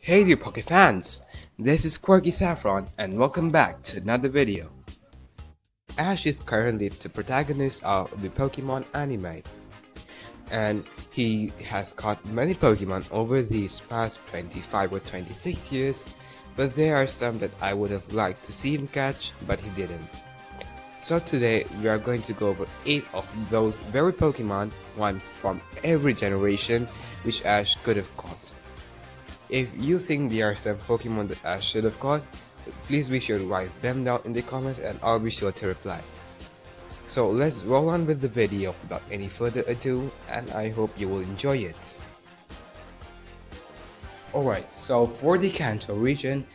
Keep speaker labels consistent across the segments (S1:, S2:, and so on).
S1: Hey dear Poké fans, this is QuirkySaffron and welcome back to another video. Ash is currently the protagonist of the Pokemon anime, and he has caught many Pokemon over these past 25 or 26 years, but there are some that I would have liked to see him catch, but he didn't. So today we are going to go over 8 of those very Pokemon, one from every generation, which Ash could have caught. If you think there are some Pokemon that Ash should have caught, please be sure to write them down in the comments and I'll be sure to reply. So let's roll on with the video without any further ado, and I hope you will enjoy it. Alright, so for the Kanto region,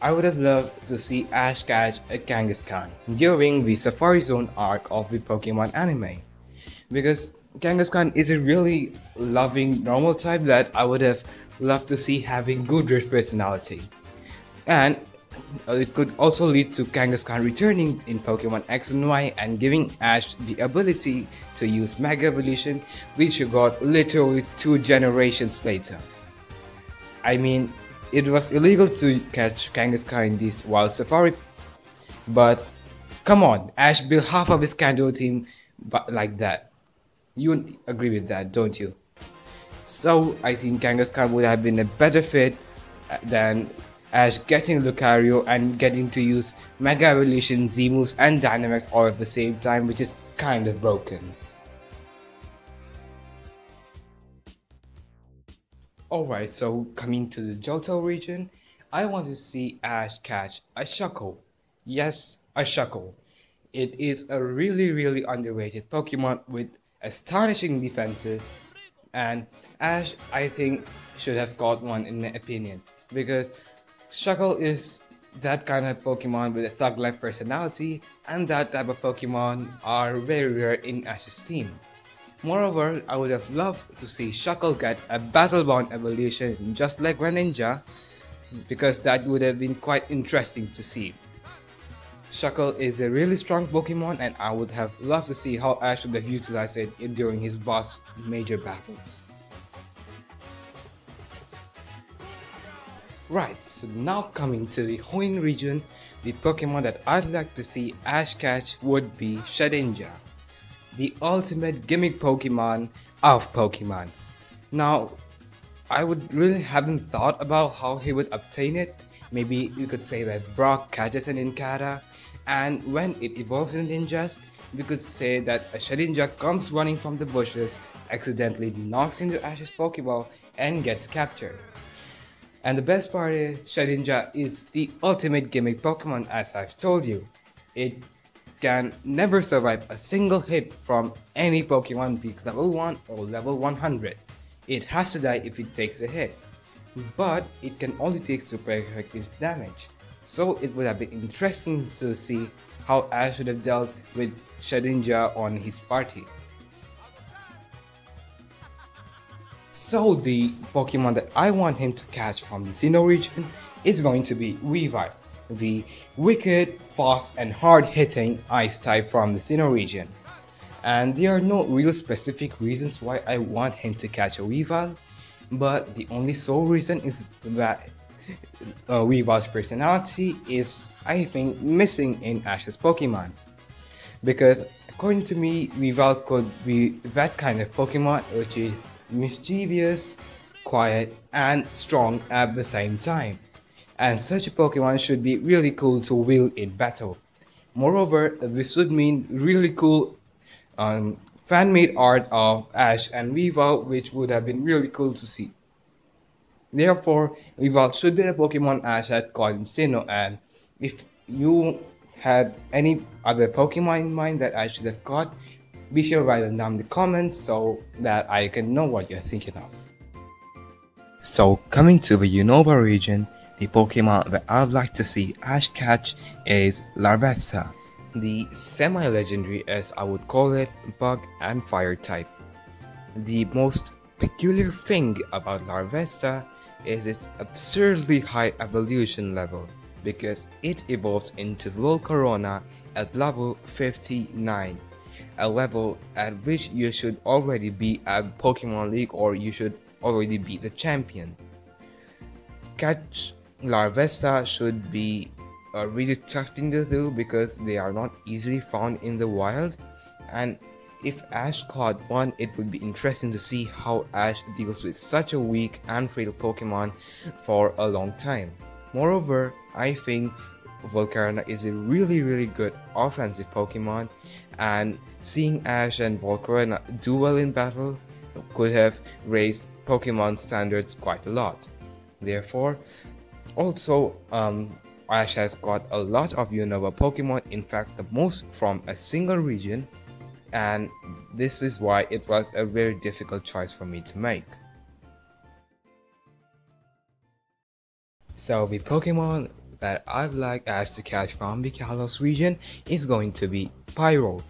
S1: I would have loved to see Ash catch a Kangaskhan during the Safari Zone arc of the Pokemon anime, because Kangaskhan is a really loving normal type that I would have loved to see having good personality, and it could also lead to Kangaskhan returning in Pokemon X and Y and giving Ash the ability to use Mega Evolution, which he got literally 2 generations later. I mean, it was illegal to catch Kangaskhan in this Wild Safari, but come on, Ash built half of his Kanto team like that. You agree with that, don't you? So I think Kangaskhan would have been a better fit than Ash getting Lucario and getting to use Mega Evolution, Z-moves and Dynamax all at the same time, which is kind of broken. Alright, so coming to the Johto region, I want to see Ash catch a Shuckle. Yes, a Shuckle. It is a really underrated Pokemon with astonishing defenses, and Ash, I think, should have got one in my opinion, because Shuckle is that kind of Pokemon with a thug-like personality, and that type of Pokemon are very rare in Ash's team. Moreover, I would have loved to see Shuckle get a Battle-bound evolution just like Greninja, because that would have been quite interesting to see. Shuckle is a really strong Pokemon, and I would have loved to see how Ash would have utilized it during his boss major battles. Right, so now coming to the Hoenn region, the Pokemon that I'd like to see Ash catch would be Shedinja, the ultimate gimmick Pokemon of Pokemon. Now, I would really haven't thought about how he would obtain it. Maybe you could say that Brock catches an Inkata, and when it evolves in Ninjask, we could say that a Shedinja comes running from the bushes, accidentally knocks into Ash's Pokeball and gets captured. And the best part is, Shedinja is the ultimate gimmick Pokemon, as I've told you. It can never survive a single hit from any Pokemon, be it level 1 or level 100. It has to die if it takes a hit, but it can only take super effective damage. So it would have been interesting to see how Ash would have dealt with Shedinja on his party. So the Pokemon that I want him to catch from the Sinnoh region is going to be Weavile, the wicked, fast and hard-hitting ice type from the Sinnoh region. And there are no real specific reasons why I want him to catch a Weavile, but the only sole reason is that Weavile's personality is, I think, missing in Ash's Pokemon. Because according to me, Weavile could be that kind of Pokemon which is mischievous, quiet and strong at the same time. And such a Pokemon should be really cool to wield in battle. Moreover, this would mean really cool fan-made art of Ash and Weavile, which would have been really cool to see. Therefore, Weavile should be the Pokemon Ash had caught in Sinnoh, and if you had any other Pokemon in mind that I should have caught, be sure to write them down in the comments so that I can know what you're thinking of. So coming to the Unova region, the Pokemon that I'd like to see Ash catch is Larvesta, the semi-legendary, as I would call it, bug and fire type. The most peculiar thing about Larvesta is its absurdly high evolution level, because it evolves into Volcarona at level 59, a level at which you should already be at Pokemon League or you should already be the champion. catch Larvesta should be a really tough thing to do because they are not easily found in the wild, and if Ash caught one, it would be interesting to see how Ash deals with such a weak and frail Pokemon for a long time. Moreover, I think Volcarona is a really good offensive Pokemon, and seeing Ash and Volcarona do well in battle could have raised Pokemon standards quite a lot. Therefore, also Ash has got a lot of Unova Pokemon, in fact the most from a single region, and this is why it was a very difficult choice for me to make. So the Pokemon that I'd like Ash to catch from the Kalos region is going to be Pyro,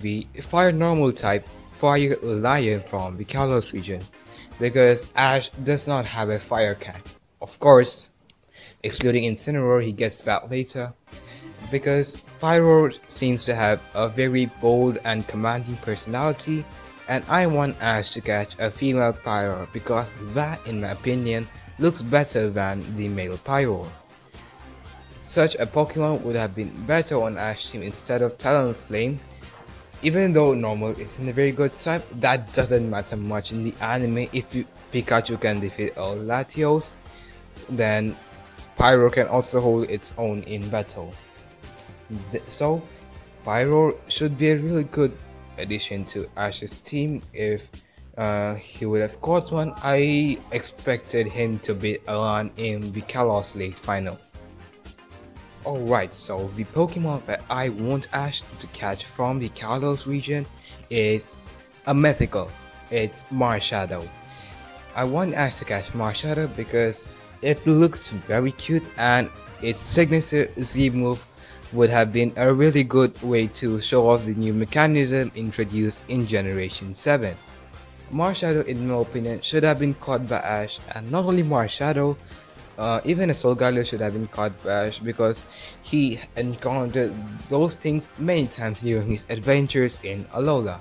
S1: the fire normal type fire lion from the Kalos region, because Ash does not have a fire cat. Of course, excluding Incineroar, he gets that later, because Pyro seems to have a very bold and commanding personality, and I want Ash to catch a female Pyro because that, in my opinion, looks better than the male Pyro. Such a Pokemon would have been better on Ash team instead of Talonflame. Even though normal isn't a very good type, that doesn't matter much in the anime. If Pikachu can defeat all Latios, then Pyro can also hold its own in battle. So Pyro should be a really good addition to Ash's team. If he would have caught one, I expected him to beat Alan in the Kalos League final. Alright, so the Pokemon that I want Ash to catch from the Kalos region is a mythical. It's Marshadow. I want Ash to catch Marshadow because it looks very cute, and its signature Z move would have been a really good way to show off the new mechanism introduced in Generation 7. Marshadow, in my opinion, should have been caught by Ash, and not only Marshadow, even a Solgaleo should have been caught by Ash because he encountered those things many times during his adventures in Alola.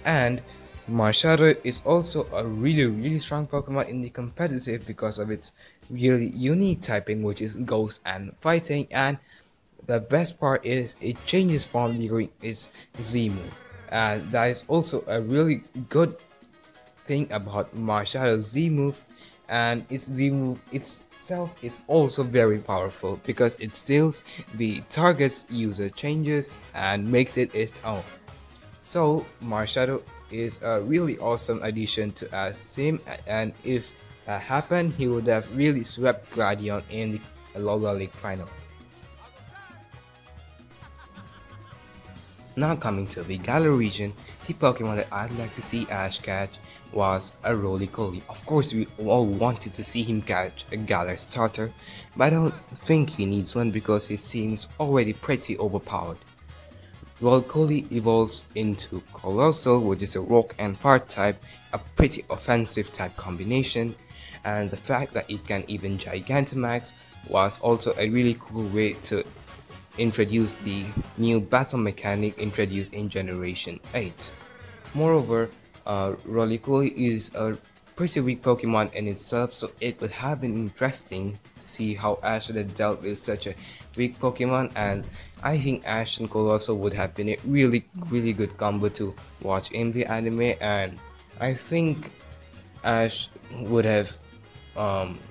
S1: And Marshadow is also a really strong Pokemon in the competitive because of its really unique typing, which is Ghost and Fighting, and the best part is it changes form during its Z move, and that is also a really good thing about Marshallow's Z move. And its Z move itself is also very powerful because it steals the target's user changes and makes it its own. So Marshadow is a really awesome addition to Ash's team, and if that happened, he would have really swept Gladion in the Alola League final. Now coming to the Galar region, the Pokemon that I'd like to see Ash catch was a Roly-Poly. Of course, we all wanted to see him catch a Galar starter, but I don't think he needs one because he seems already pretty overpowered. Roly-Poly evolves into Colossal, which is a rock and fire type, a pretty offensive type combination, and the fact that it can even Gigantamax was also a really cool way to introduce the new battle mechanic introduced in Generation 8. Moreover, Roly-Poly is a pretty weak Pokemon in itself, so it would have been interesting to see how Ash would have dealt with such a weak Pokemon, and I think Ash and Colossal would have been a really good combo to watch in the anime, and I think Ash would have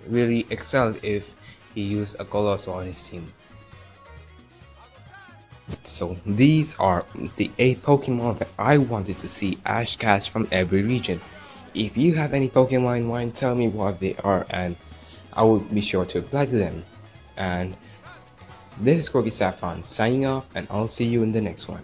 S1: really excelled if he used a Colossal on his team. So these are the 8 Pokemon that I wanted to see Ash catch from every region. If you have any Pokemon in mind, tell me what they are and I will be sure to reply to them. And this is QuirkySaffron signing off, and I'll see you in the next one.